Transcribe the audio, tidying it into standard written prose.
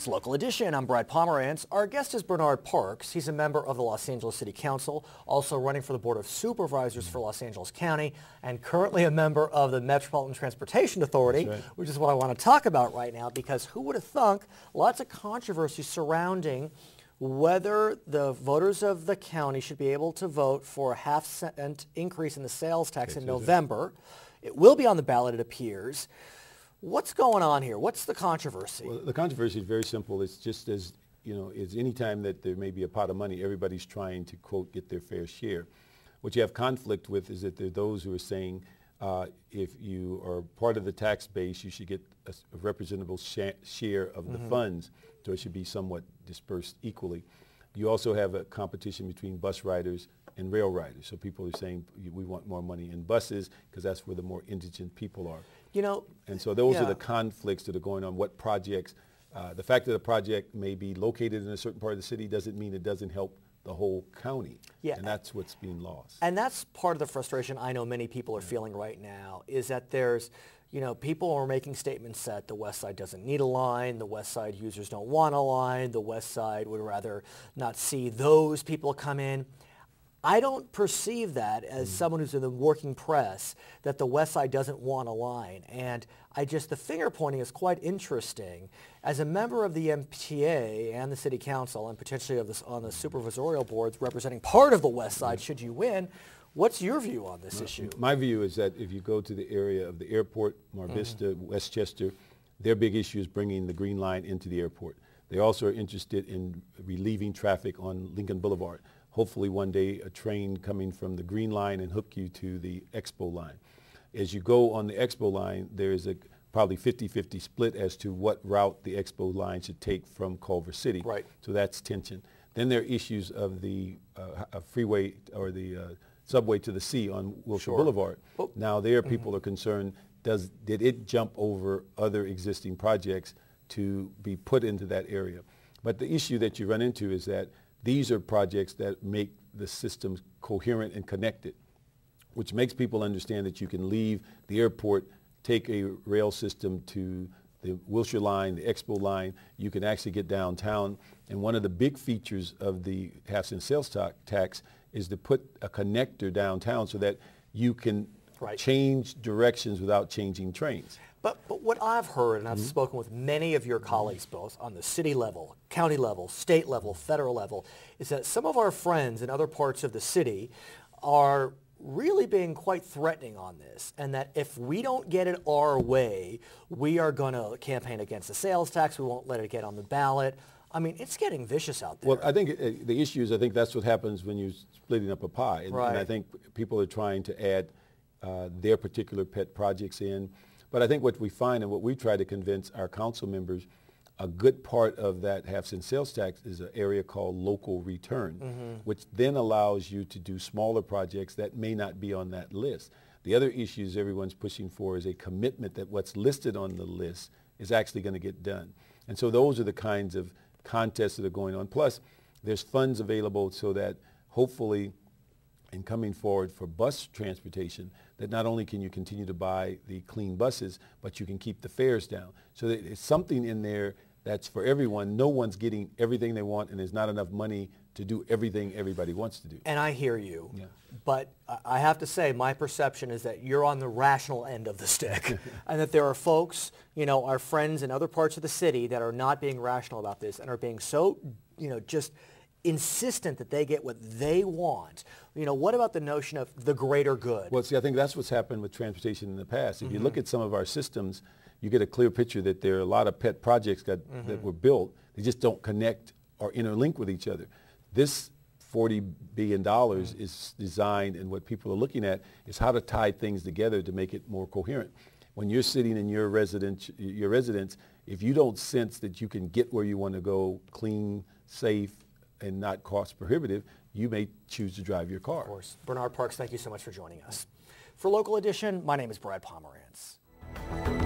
It's Local Edition. I'm Brad Pomerantz. Our guest is Bernard Parks. He's a member of the Los Angeles City Council, also running for the Board of Supervisors for Los Angeles County, and currently a member of the Metropolitan Transportation Authority, which is what I want to talk about right now, because who would have thunk lots of controversy surrounding whether the voters of the county should be able to vote for a half-cent increase in the sales tax in November. It will be on the ballot, it appears. What's going on here? What's the controversy? Well, the controversy is very simple. It's just as, it's any time that there may be a pot of money, everybody's trying to, quote, get their fair share. What you have conflict with is that there are those who are saying if you are part of the tax base, you should get a representable share of the funds, so it should be somewhat dispersed equally. You also have a competition between bus riders and rail riders. So people are saying we want more money in buses because that's where the more indigent people are. And so those are the conflicts that are going on. What projects, the fact that a project may be located in a certain part of the city doesn't mean it doesn't help the whole county. And that's what's being lost. And that's part of the frustration I know many people are feeling right now, is that there's, people are making statements that the West Side doesn't need a line, the West Side users don't want a line, the West Side would rather not see those people come in. I don't perceive that as someone who's in the working press, that the West Side doesn't want a line. And the finger pointing is quite interesting. As a member of the MTA and the City Council, and potentially on the supervisorial boards representing part of the West Side, should you win, what's your view on this issue? My view is that if you go to the area of the airport, Mar Vista, Westchester, their big issue is bringing the Green Line into the airport. They also are interested in relieving traffic on Lincoln Boulevard. Hopefully one day a train coming from the Green Line and hook you to the Expo line. As you go on the Expo line, there is a probably 50-50 split as to what route the Expo line should take from Culver City. So that's tension. Then there are issues of the freeway or the subway to the sea on Wilshire Boulevard. Now there people are concerned, did it jump over other existing projects to be put into that area? But the issue that you run into is that these are projects that make the systems coherent and connected, which makes people understand that you can leave the airport, take a rail system to the Wilshire line, the Expo line. You can actually get downtown. And one of the big features of the half-cent sales tax is to put a connector downtown so that you can change directions without changing trains. But what I've heard, and I've spoken with many of your colleagues, both on the city level, county level, state level, federal level, is that some of our friends in other parts of the city are really being quite threatening on this, and that if we don't get it our way, we are going to campaign against the sales tax, we won't let it get on the ballot. I mean, it's getting vicious out there. Well, I think the issue is, I think that's what happens when you're splitting up a pie. And I think people are trying to add their particular pet projects in. But I think what we find and what we try to convince our council members, a good part of that half-cent sales tax is an area called local return, which then allows you to do smaller projects that may not be on that list. The other issues everyone's pushing for is a commitment that what's listed on the list is actually going to get done. And so those are the kinds of contests that are going on. Plus, there's funds available so that hopefully in coming forward for bus transportation, that not only can you continue to buy the clean buses, but you can keep the fares down. So that it's something in there that's for everyone. No one's getting everything they want, and there's not enough money to do everything everybody wants to do. And I hear you, but I have to say my perception is that you're on the rational end of the stick, and that there are folks, our friends in other parts of the city that are not being rational about this and are being so, just insistent that they get what they want. What about the notion of the greater good? Well, see, I think that's what's happened with transportation in the past. If you look at some of our systems, you get a clear picture that there are a lot of pet projects that were built. They just don't connect or interlink with each other. This $40 billion is designed, and what people are looking at is how to tie things together to make it more coherent. When you're sitting in your residence, if you don't sense that you can get where you want to go clean, safe, and not cost prohibitive, you may choose to drive your car. Of course. Bernard Parks, thank you so much for joining us. For Local Edition, my name is Brad Pomerantz.